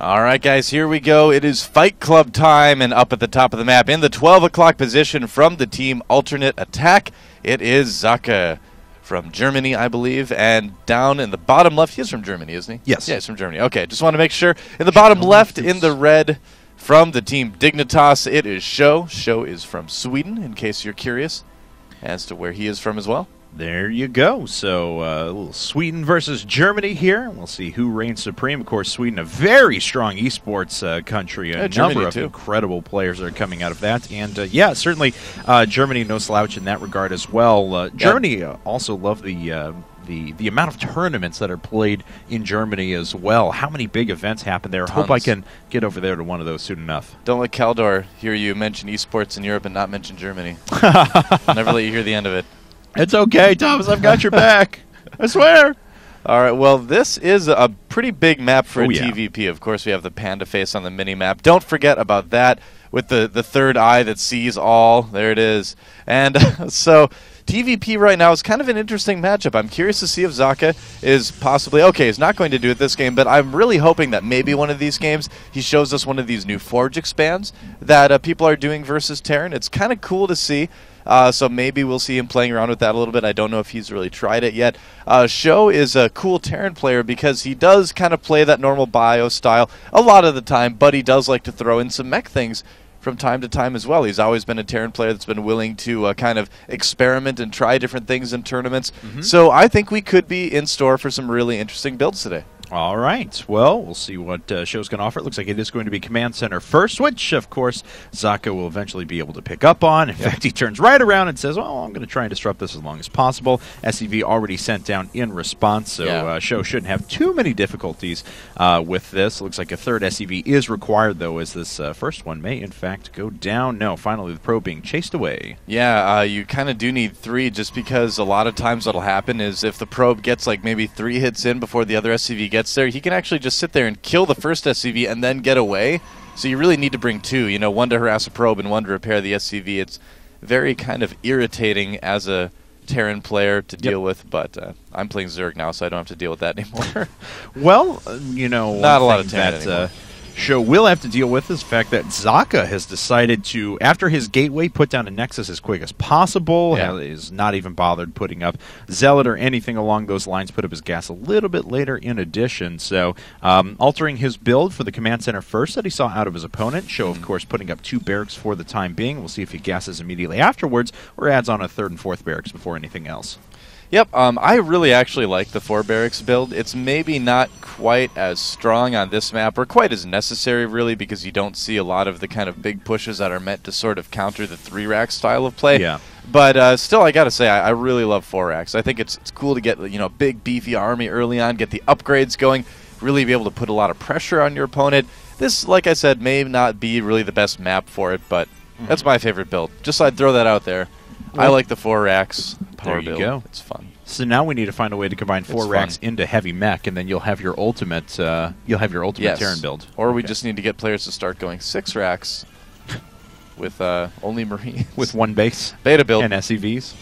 All right, guys, here we go. It is Fight Club time, and up at the top of the map, in the 12 o'clock position from the team Alternate Attack, it is Socke from Germany, I believe, and down in the bottom left, he's from Germany, isn't he? Yes. Yeah, he's from Germany. Okay, just want to make sure. In the bottom left, in the red, from the team Dignitas, it is SjoW. SjoW is from Sweden, in case you're curious as to where he is from as well. There you go. So a little Sweden versus Germany here. We'll see who reigns supreme. Of course, Sweden, a very strong esports country. A number of incredible players are coming out of that. And, yeah, certainly Germany no slouch in that regard as well. Germany also love the amount of tournaments that are played in Germany as well. How many big events happen there? Tons. Hope I can get over there to one of those soon enough. Don't let Kaldor hear you mention esports in Europe and not mention Germany. I'll never let you hear the end of it. It's okay, Thomas. I've got your back. I swear. All right, well, this is a pretty big map for a TVP. Of course, we have the panda face on the mini-map. Don't forget about that with the third eye that sees all. There it is. And so TVP right now is kind of an interesting matchup. I'm curious to see if Socke is possibly, okay, he's not going to do it this game, but I'm really hoping that maybe one of these games he shows us one of these new Forge expands that people are doing versus Terran. It's kind of cool to see. So maybe we'll see him playing around with that a little bit. I don't know if he's really tried it yet. SjoW is a cool Terran player because he does kind of play that normal bio style a lot of the time, but he does like to throw in some mech things from time to time as well. He's always been a Terran player that's been willing to kind of experiment and try different things in tournaments. So I think we could be in store for some really interesting builds today. All right. Well, we'll see what SjoW's going to offer. It looks like it is going to be Command Center first, which, of course, Socke will eventually be able to pick up on. In fact, he turns right around and says, well, I'm going to try and disrupt this as long as possible. SEV already sent down in response, so SjoW shouldn't have too many difficulties with this. It looks like a third SEV is required, though, as this first one may, in fact, go down. No, finally, the probe being chased away. Yeah, you kind of do need 3 just because a lot of times what'll happen is if the probe gets like maybe 3 hits in before the other SEV gets there, he can actually just sit there and kill the first SCV and then get away. So you really need to bring 2, you know, one to harass a probe and one to repair the SCV. It's very kind of irritating as a Terran player to deal with, but I'm playing Zerg now, so I don't have to deal with that anymore. Well, you know, not a lot of Terran anymore. SjoW will have to deal with is the fact that Socke has decided to, after his gateway, put down a Nexus as quick as possible. Is not even bothered putting up Zealot or anything along those lines. Put up his gas a little bit later in addition. So altering his build for the Command Center first that he saw out of his opponent. SjoW, of course, putting up 2 barracks for the time being. We'll see if he gasses immediately afterwards or adds on a 3rd and 4th barracks before anything else. Yep, I really actually like the 4 barracks build. It's maybe not quite as strong on this map, or quite as necessary, really, because you don't see a lot of the kind of big pushes that are meant to sort of counter the 3-rack style of play. Yeah. But still, I gotta say, I really love 4 racks. I think it's cool to get, you know, big, beefy army early on, get the upgrades going, really be able to put a lot of pressure on your opponent. This, like I said, may not be really the best map for it, but that's my favorite build. Just I'd throw that out there. I like the 4 racks power build. There you go. It's fun. So now we need to find a way to combine 4 racks into heavy mech, and then you'll have your ultimate. Terran build. Or we just need to get players to start going 6 racks with only Marines with 1 base beta build and SEVs.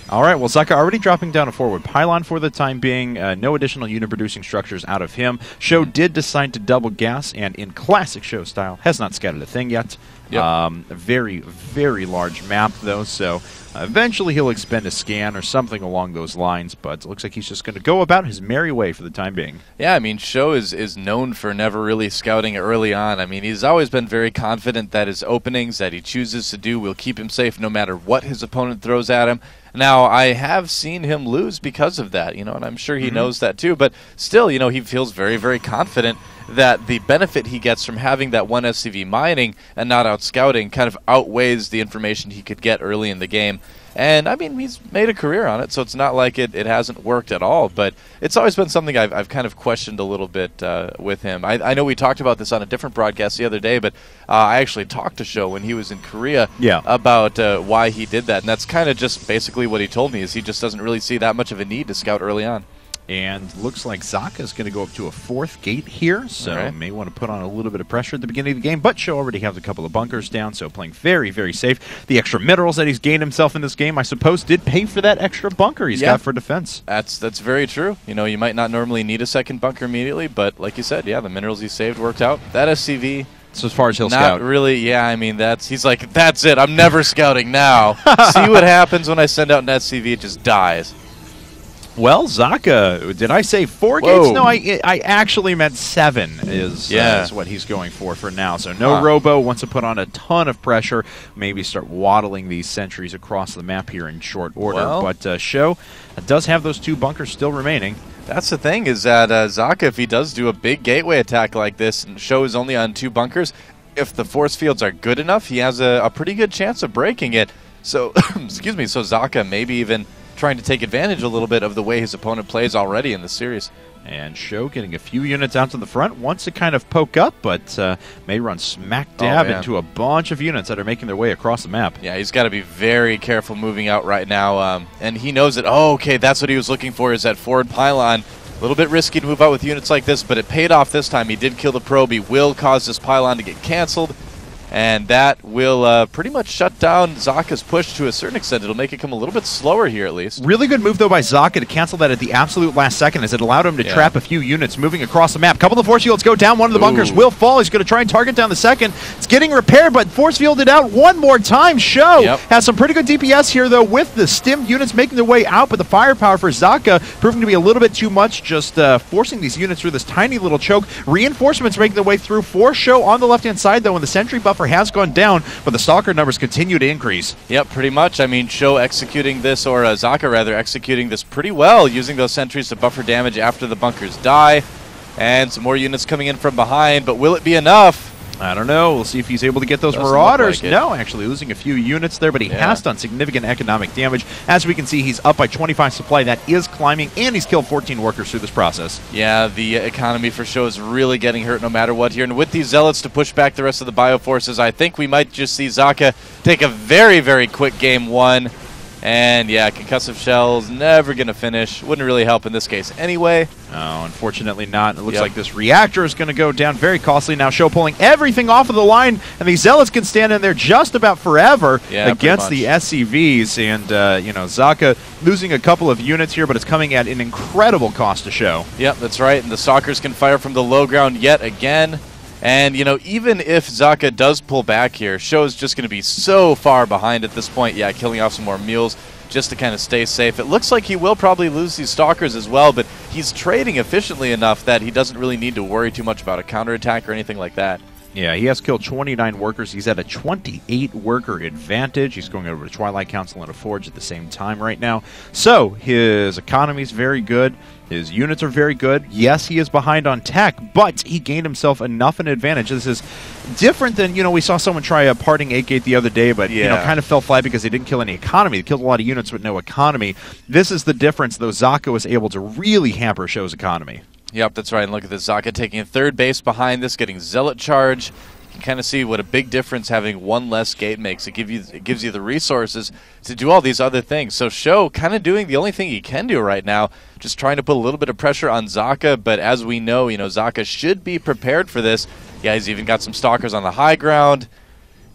All right, well, Socke already dropping down a forward pylon for the time being. No additional unit-producing structures out of him. SjoW did decide to double gas, and in classic SjoW style, has not scattered a thing yet. A very, very large map, though, so eventually he'll expend a scan or something along those lines, but it looks like he's just going to go about his merry way for the time being. Yeah, I mean, SjoW is known for never really scouting early on. I mean, he's always been very confident that his openings that he chooses to do will keep him safe no matter what his opponent throws at him. Now, I have seen him lose because of that, you know, and I'm sure he knows that too, but still, you know, he feels very, very confident that the benefit he gets from having that 1 SCV mining and not out scouting kind of outweighs the information he could get early in the game. And, I mean, he's made a career on it, so it's not like it hasn't worked at all. But it's always been something I've kind of questioned a little bit with him. I know we talked about this on a different broadcast the other day, but I actually talked to SjoW when he was in Korea about why he did that. And that's kind of just basically what he told me, is he just doesn't really see that much of a need to scout early on. And looks like Socke is going to go up to a 4th gate here, so may want to put on a little bit of pressure at the beginning of the game, but SjoW already has a couple of bunkers down, so playing very, very safe. The extra minerals that he's gained himself in this game, I suppose, did pay for that extra bunker he's got for defense. That's very true. You know, you might not normally need a second bunker immediately, but like you said, yeah, the minerals he saved worked out. That SCV... So as far as he'll not scout. Really, yeah, I mean, he's like, that's it, I'm never scouting now. See what happens when I send out an SCV, it just dies. Well, Socke, did I say 4 gates? No, I actually meant 7 is what he's going for now. So no Robo, wants to put on a ton of pressure, maybe start waddling these sentries across the map here in short order. Well, but SjoW does have those 2 bunkers still remaining. That's the thing, is that Socke, if he does do a big gateway attack like this, and SjoW is only on 2 bunkers, if the force fields are good enough, he has a pretty good chance of breaking it. So, excuse me, so Socke maybe even trying to take advantage a little bit of the way his opponent plays already in the series. And SjoW getting a few units out to the front, wants to kind of poke up, but may run smack dab into a bunch of units that are making their way across the map. Yeah, he's got to be very careful moving out right now, and he knows that, okay, that's what he was looking for, is that forward pylon. A little bit risky to move out with units like this, but it paid off this time. He did kill the probe. He will cause this pylon to get canceled. And that will pretty much shut down Socke's push to a certain extent. It'll make it come a little bit slower here, at least. Really good move, though, by Socke to cancel that at the absolute last second, as it allowed him to trap a few units moving across the map. A couple of force fields go down. One of the bunkers will fall. He's going to try and target down the second. It's getting repaired, but force fielded out one more time. SjoW has some pretty good DPS here, though, with the stimmed units making their way out, but the firepower for Socke proving to be a little bit too much, just forcing these units through this tiny little choke. Reinforcements making their way through for SjoW on the left-hand side, though, and the sentry buffer has gone down, but the Stalker numbers continue to increase. Yep, pretty much. I mean, SjoW executing this, or Socke rather, executing this pretty well, using those sentries to buffer damage after the bunkers die. And some more units coming in from behind, but will it be enough? I don't know. We'll see if he's able to get those Marauders. No, actually losing a few units there, but he has done significant economic damage. As we can see, he's up by 25 supply. That is climbing, and he's killed 14 workers through this process. Yeah, the economy for SjoW is really getting hurt no matter what here. And with these Zealots to push back the rest of the Bioforces, I think we might just see Socke take a very, very quick game 1. And yeah, concussive shells, never going to finish. Wouldn't really help in this case anyway. No, unfortunately not. It looks like this reactor is going to go down, very costly. Now SjoW pulling everything off of the line, and these Zealots can stand in there just about forever against the SCVs. And, you know, Socke losing a couple of units here, but it's coming at an incredible cost to SjoW. Yep, that's right. And the Stalkers can fire from the low ground yet again. And, you know, even if Socke does pull back here, SjoW is just going to be so far behind at this point. Yeah, killing off some more mules just to kind of stay safe. It looks like he will probably lose these Stalkers as well, but he's trading efficiently enough that he doesn't really need to worry too much about a counterattack or anything like that. Yeah, he has killed 29 workers. He's at a 28-worker advantage. He's going over to Twilight Council and a Forge at the same time right now. So his economy is very good. His units are very good. Yes, he is behind on tech, but he gained himself enough an advantage. This is different than, you know, we saw someone try a parting 8-gate the other day, but, you know, kind of fell flat because they didn't kill any economy. They killed a lot of units with no economy. This is the difference, though. Socke was able to really hamper SjoW's economy. Yep, that's right. And look at this. Socke taking a third base behind this, getting Zealot charge. You can kind of see what a big difference having one less gate makes. It gives you the resources to do all these other things. So SjoW kind of doing the only thing he can do right now, just trying to put a little bit of pressure on Socke. But as we know, you know, Socke should be prepared for this. Yeah, he's even got some Stalkers on the high ground.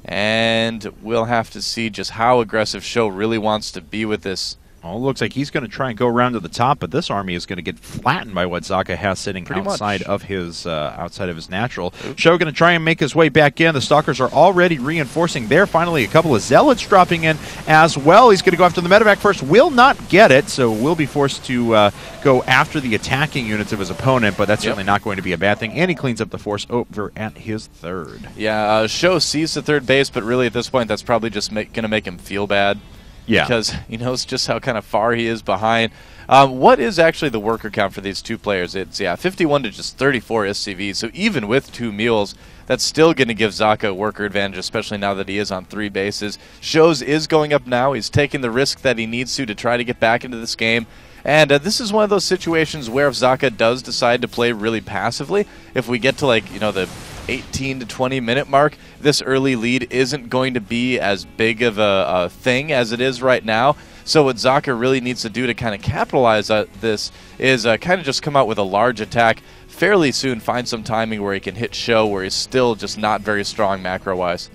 And we'll have to see just how aggressive SjoW really wants to be with this. Well, it looks like he's going to try and go around to the top, but this army is going to get flattened by what Socke has sitting outside of his natural. SjoW going to try and make his way back in. The Stalkers are already reinforcing there. Finally, a couple of Zealots dropping in as well. He's going to go after the medevac first. Will not get it, so will be forced to go after the attacking units of his opponent, but that's certainly not going to be a bad thing. And he cleans up the force over at his third. Yeah, SjoW sees the third base, but really at this point, that's probably just going to make him feel bad. Yeah. Because he knows just how kind of far he is behind. What is actually the worker count for these two players? It's, 51 to just 34 SCVs. So even with 2 mules, that's still going to give Socke a worker advantage, especially now that he is on 3 bases. SjoW's is going up now. He's taking the risk that he needs to try to get back into this game. And this is one of those situations where if Socke does decide to play really passively, if we get to, like, you know, the 18 to 20 minute mark, this early lead isn't going to be as big of a thing as it is right now. So what Socke really needs to do to kind of capitalize on this is kind of just come out with a large attack fairly soon, find some timing where he can hit SjoW, where he's still just not very strong macro-wise.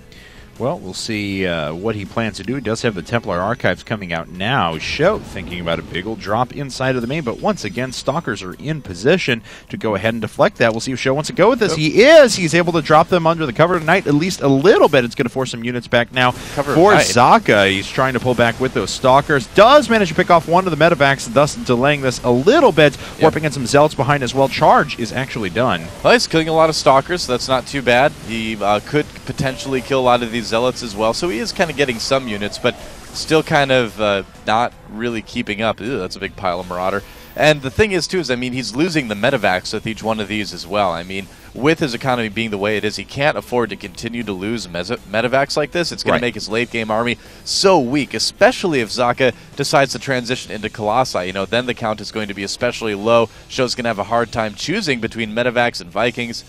Well, we'll see what he plans to do. He does have the Templar Archives coming out now. SjoW thinking about a big old drop inside of the main, but once again, Stalkers are in position to go ahead and deflect that. We'll see if SjoW wants to go with this. He is! He's able to drop them under the cover of night at least a little bit. It's going to force some units back now for Socke. He's trying to pull back with those Stalkers. Does manage to pick off one of the medevacs, thus delaying this a little bit. Warping in some Zealots behind as well. Charge is actually done. Well, he's killing a lot of Stalkers, so that's not too bad. He could potentially kill a lot of these Zealots as well, so he is kind of getting some units, but still kind of not really keeping up. Ew, that's a big pile of Marauder. And the thing is, too, I mean, he's losing the medevacs with each one of these as well. I mean, with his economy being the way it is, he can't afford to continue to lose medevacs like this. It's going to make his late-game army so weak, especially if Socke decides to transition into Colossi. You know, then the count is going to be especially low. SjoW's going to have a hard time choosing between medevacs and Vikings.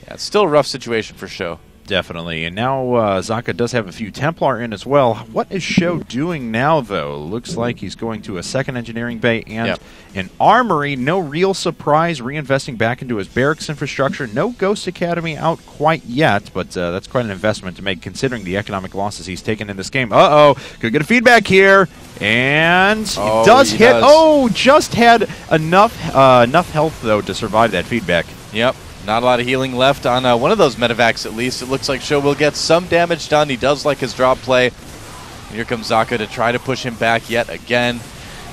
Yeah, it's still a rough situation for SjoW. Definitely. And now Socke does have a few Templar in as well. What is SjoW doing now, though? Looks like he's going to a second engineering bay and an armory. No real surprise, reinvesting back into his barracks infrastructure. No Ghost Academy out quite yet, but that's quite an investment to make considering the economic losses he's taken in this game. Uh-oh. Could get a feedback here. And he does hit. Oh, just had enough health, though, to survive that feedback. Yep. Not a lot of healing left on one of those medevacs, at least. It looks like SjoW will get some damage done. He does like his drop play. Here comes Socke to try to push him back yet again.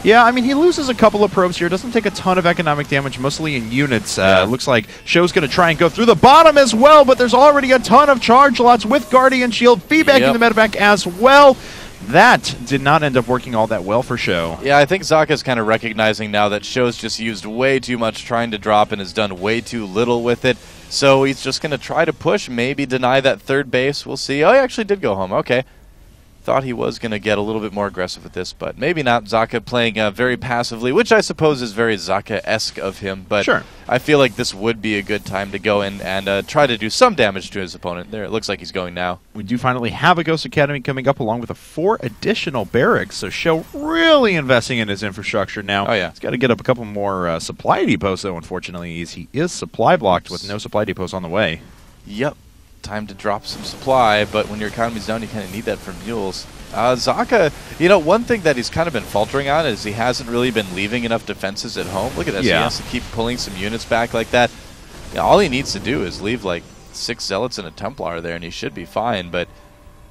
Yeah, I mean, he loses a couple of probes here. Doesn't take a ton of economic damage, mostly in units. Looks like SjoW's going to try and go through the bottom as well, but there's already a ton of charge lots with Guardian Shield. Feedbacking the medevac as well. That did not end up working all that well for SjoW. Yeah, I think Socke is kind of recognizing now that SjoW's just used way too much trying to drop and has done way too little with it. So he's just going to try to push, maybe deny that third base. We'll see. Oh, he actually did go home. Okay. Thought he was going to get a little bit more aggressive with this, but maybe not. Socke playing very passively, which I suppose is very Socke-esque of him, but I feel like this would be a good time to go in and try to do some damage to his opponent. There, it looks like he's going now. We do finally have a Ghost Academy coming up along with 4 additional barracks, so SjoW really investing in his infrastructure now. Oh, yeah. He's got to get up a couple more supply depots, though, unfortunately. He is supply blocked with no supply depots on the way. Yep. Time to drop some supply, but when your economy's down, you kind of need that for mules. Socke, you know, one thing that he's kind of been faltering on is he hasn't really been leaving enough defenses at home. Look at this. He has to keep pulling some units back like that. Yeah, all he needs to do is leave like 6 Zealots and a Templar there, and he should be fine. But,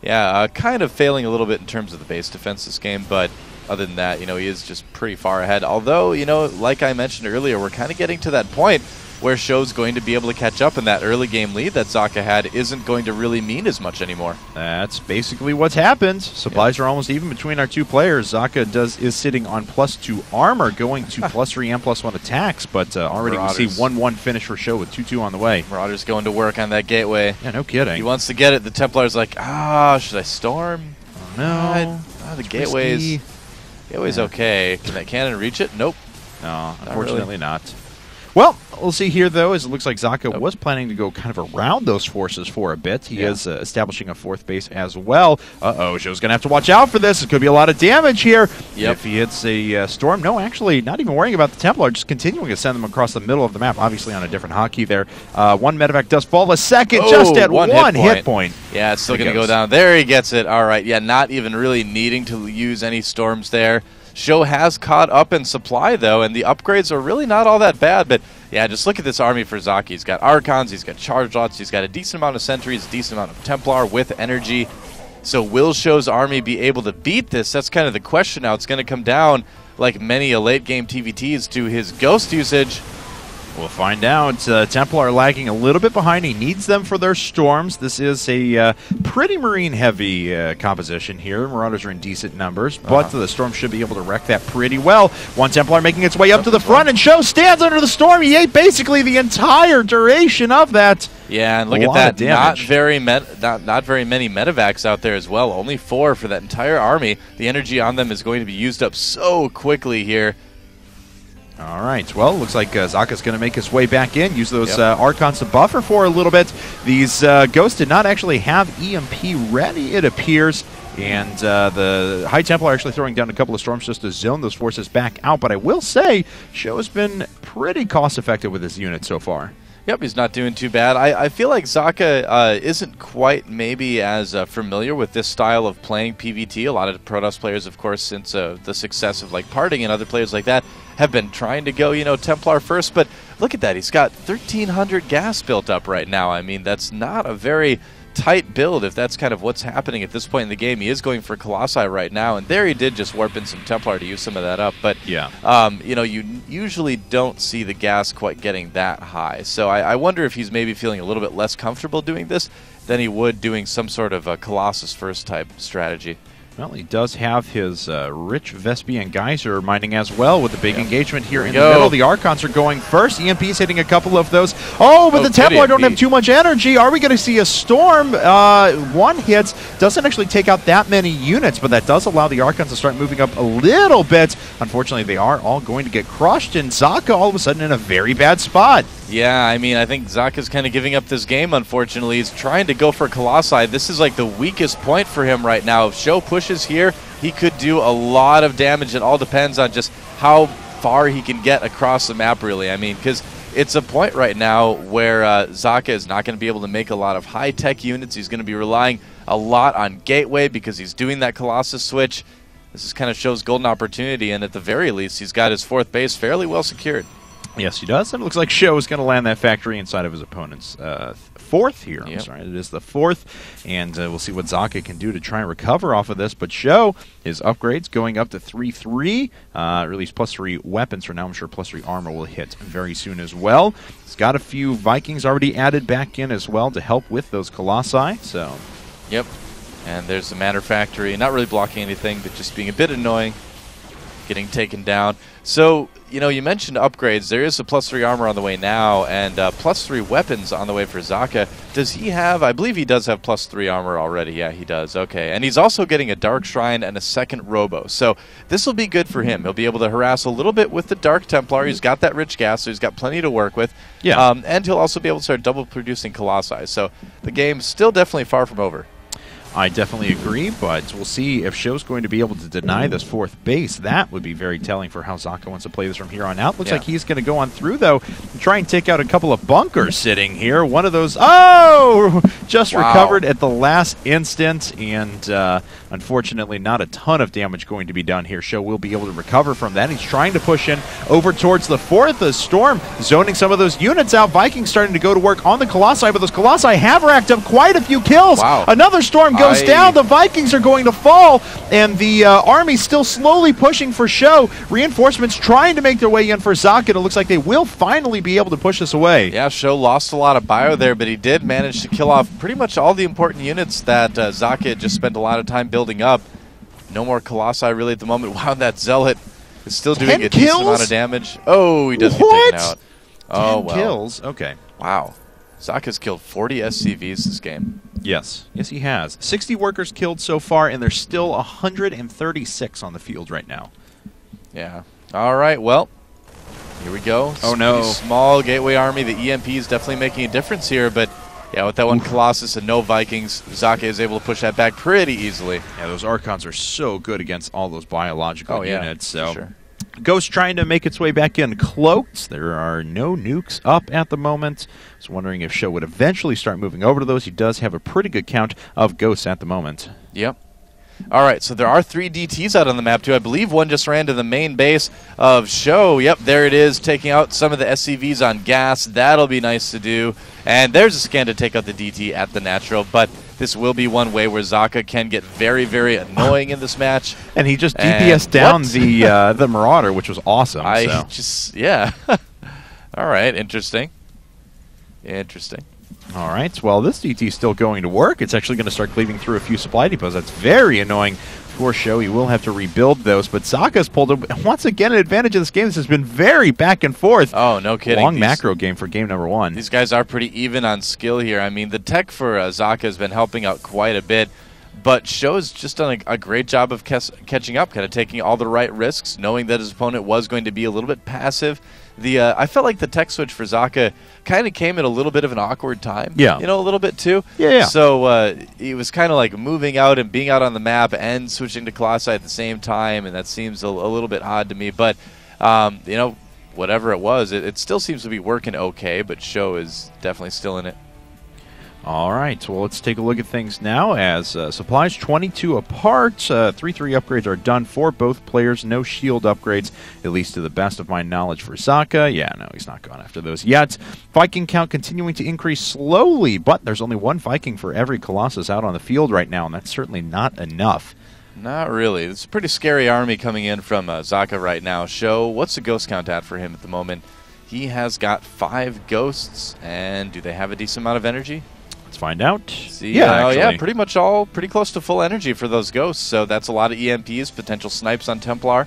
yeah, kind of failing a little bit in terms of the base defense this game, but other than that, you know, he is just pretty far ahead. Although, you know, like I mentioned earlier, we're kind of getting to that point where SjoW's going to be able to catch up, and that early game lead that Socke had isn't going to really mean as much anymore. That's basically what's happened. Supplies are almost even between our two players. Socke is sitting on +2 armor, going to +3 and +1 attacks, but already we see 1-1 finish for SjoW with 2-2 on the way. Marauder's going to work on that gateway. Yeah, no kidding. He wants to get it. The Templar's like, should I storm? Oh, no. The gateway's okay. Can that cannon reach it? Nope. No, unfortunately not. Well, we'll see here, though, as it looks like Socke was planning to go kind of around those forces for a bit. He is establishing a 4th base as well. Uh-oh, SjoW's going to have to watch out for this. It could be a lot of damage here if he hits a storm. No, actually, not even worrying about the Templar, just continuing to send them across the middle of the map, obviously on a different hotkey there. 1 medevac does fall. A second just at 1 hit point. Yeah, it's still going to go down. There he gets it. All right, yeah, not even really needing to use any storms there. SjoW has caught up in supply, though, and the upgrades are really not all that bad. But, yeah, just look at this army for Socke. He's got Archons, he's got Charge Lots, he's got a decent amount of Sentries, a decent amount of Templar with energy. So will SjoW's army be able to beat this? That's kind of the question now. It's going to come down, like many a late-game TVTs, to his Ghost usage. We'll find out. Templar are lagging a little bit behind. He needs them for their storms. This is a pretty Marine-heavy composition here. Marauders are in decent numbers, but the storm should be able to wreck that pretty well. 1 Templar making its way up to the front, and SjoW stands under the storm. He ate basically the entire duration of that. Yeah, and look at that. Not very many medevacs out there as well. Only 4 for that entire army. The energy on them is going to be used up so quickly here. All right. Well, looks like Zocke's going to make his way back in, use those Archons to buffer for a little bit. These Ghosts did not actually have EMP ready, it appears. And the High Templar actually throwing down a couple of storms just to zone those forces back out. But I will say, SjoW has been pretty cost-effective with his unit so far. Yep, he's not doing too bad. I feel like Socke isn't quite maybe as familiar with this style of playing PvT. A lot of Protoss players, of course, since the success of like Parting and other players like that, have been trying to go, you know, Templar first. But look at that. He's got 1,300 gas built up right now. I mean, that's not a very tight build if that's kind of what's happening at this point in the game. He is going for Colossi right now, and there he did just warp in some Templar to use some of that up. But, yeah, you know, you usually don't see the gas quite getting that high. So I wonder if he's maybe feeling a little bit less comfortable doing this than he would doing some sort of a Colossus first type strategy. Well, he does have his rich Vespian Geyser mining as well with the big engagement here in the middle. The Archons are going first. EMP's hitting a couple of those. Oh, but the Templar don't have too much energy. Are we going to see a storm? One hits. Doesn't actually take out that many units, but that does allow the Archons to start moving up a little bit. Unfortunately, they are all going to get crushed, and Socke all of a sudden in a very bad spot. Yeah, I mean, I think Zocke's kind of giving up this game, unfortunately. He's trying to go for Colossi. This is like the weakest point for him right now. If SjoW pushes here, he could do a lot of damage. It all depends on just how far he can get across the map, really. I mean, because it's a point right now where Socke is not going to be able to make a lot of high-tech units. He's going to be relying a lot on Gateway because he's doing that Colossus switch. This is kind of SjoW's golden opportunity, and at the very least, he's got his 4th base fairly well secured. Yes, he does. And it looks like SjoW is going to land that factory inside of his opponent's 4th here. I'm sorry, it is the 4th. And we'll see what Socke can do to try and recover off of this. But SjoW, his upgrades going up to 3-3. Release +3 weapons for now. I'm sure +3 armor will hit very soon as well. He's got a few Vikings already added back in as well to help with those Colossi. So, yep. And there's the Manor Factory. Not really blocking anything, but just being a bit annoying. Getting taken down. So, you know, you mentioned upgrades. There is a +3 armor on the way now, and +3 weapons on the way for Socke. Does he have, I believe he does have +3 armor already. Yeah, he does. Okay. And he's also getting a Dark Shrine and a 2nd Robo. So this will be good for him. He'll be able to harass a little bit with the Dark Templar. He's got that rich gas, so he's got plenty to work with. Yeah. And he'll also be able to start double producing Colossi. So the game's still definitely far from over. I definitely agree, but we'll see if SjoW's going to be able to deny this 4th base. That would be very telling for how Socke wants to play this from here on out. Looks like he's going to go on through, though, and try and take out a couple of bunkers sitting here. One of those, just recovered at the last instant, and unfortunately not a ton of damage going to be done here. SjoW will be able to recover from that. He's trying to push in over towards the 4th. The Storm zoning some of those units out. Vikings starting to go to work on the Colossi, but those Colossi have racked up quite a few kills. Another Storm goes down. The Vikings are going to fall, and the army still slowly pushing for SjoW. Reinforcements trying to make their way in for Socke, and it looks like they will finally be able to push this away. Yeah, SjoW lost a lot of bio there, but he did manage to kill off pretty much all the important units that Socke had just spent a lot of time building up. No more Colossi really at the moment. Wow, that Zealot is still doing a decent amount of damage. Oh, he does get taken out. Oh, 10 kills? Okay. Wow. Socke has killed 40 SCVs this game. Yes. Yes, he has. 60 workers killed so far, and there's still 136 on the field right now. Yeah. All right, well, here we go. Oh, no. Small Gateway army. The EMP is definitely making a difference here, but yeah, with that one Colossus and no Vikings, Socke is able to push that back pretty easily. Yeah, those Archons are so good against all those biological units. So. Sure. Ghost trying to make its way back in cloaked. There are no nukes up at the moment. I was wondering if SjoW would eventually start moving over to those. He does have a pretty good count of ghosts at the moment. Yep. All right, so there are 3 DTs out on the map, too. I believe one just ran to the main base of SjoW. Yep, there it is, taking out some of the SCVs on gas. That'll be nice to do. And there's a scan to take out the DT at the natural, but this will be one way where Socke can get very, very annoying in this match. And he just DPS down the Marauder, which was awesome. Yeah. All right, interesting. Interesting. All right, well, this DT is still going to work. It's actually going to start cleaving through a few supply depots. That's very annoying for SjoW. He will have to rebuild those, but Socke's pulled, once again, an advantage of this game. This has been very back and forth. Oh, no kidding. Long macro game for game number 1. These guys are pretty even on skill here. I mean, the tech for Socke has been helping out quite a bit. But SjoW's just done a great job of catching up, kind of taking all the right risks, knowing that his opponent was going to be a little bit passive. I felt like the tech switch for Socke kind of came at a little bit of an awkward time. Yeah. You know, a little bit too. Yeah. So he was kind of like moving out and being out on the map and switching to Colossi at the same time, and that seems a little bit odd to me. But, you know, whatever it was, it still seems to be working okay, but SjoW is definitely still in it. All right, well, let's take a look at things now as supplies 22 apart. 3-3 upgrades are done for both players. No shield upgrades, at least to the best of my knowledge for Socke. Yeah, no, he's not gone after those yet. Viking count continuing to increase slowly, but there's only one Viking for every Colossus out on the field right now, and that's certainly not enough. Not really. It's a pretty scary army coming in from Socke right now. SjoW, what's the ghost count at for him at the moment? He has got 5 ghosts, and do they have a decent amount of energy? Let's find out. See, yeah, pretty much all pretty close to full energy for those ghosts, so that's a lot of EMPs, potential snipes on Templar.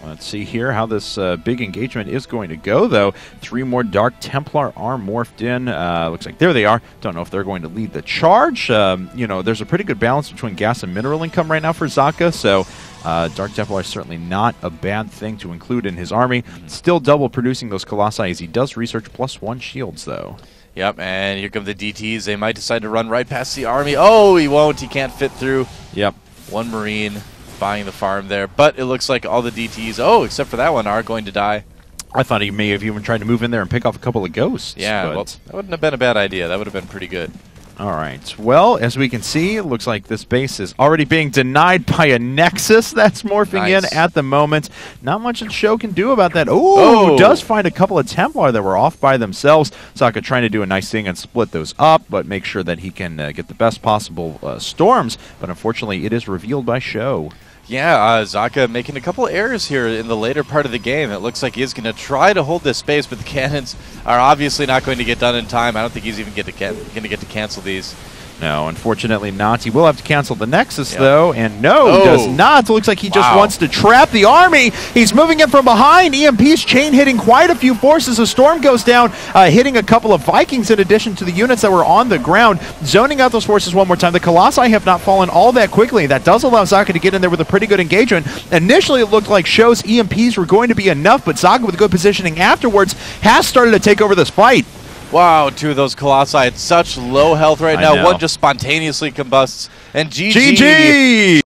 Let's see here how this big engagement is going to go, though. 3 more Dark Templar are morphed in. Looks like there they are. Don't know if they're going to lead the charge. You know, there's a pretty good balance between gas and mineral income right now for Socke, so Dark Templar is certainly not a bad thing to include in his army. Still double producing those Colossi as he does research +1 shields, though. Yep, and here come the DTs. They might decide to run right past the army. Oh, he won't. He can't fit through. Yep. 1 Marine buying the farm there. But it looks like all the DTs, except for that one, are going to die. I thought he may have even tried to move in there and pick off a couple of ghosts. Yeah, well, that wouldn't have been a bad idea. That would have been pretty good. All right. Well, as we can see, it looks like this base is already being denied by a Nexus that's morphing in at the moment. Not much that SjoW can do about that. Oh, does find a couple of Templar that were off by themselves. Socke trying to do a nice thing and split those up, but make sure that he can get the best possible storms. But unfortunately, it is revealed by SjoW. Yeah, Socke making a couple of errors here in the later part of the game. It looks like he is going to try to hold this space, but the cannons are obviously not going to get done in time. I don't think he's even going to get to cancel these. No, unfortunately not. He will have to cancel the Nexus, though, and does not. Looks like he just wants to trap the army. He's moving in from behind. EMP's chain hitting quite a few forces. A storm goes down, hitting a couple of Vikings in addition to the units that were on the ground. Zoning out those forces one more time. The Colossi have not fallen all that quickly. That does allow Socke to get in there with a pretty good engagement. Initially, it looked like SjoW's EMPs were going to be enough, but Socke, with good positioning afterwards, has started to take over this fight. Wow, 2 of those Colossi at such low health right now. One just spontaneously combusts. And GG.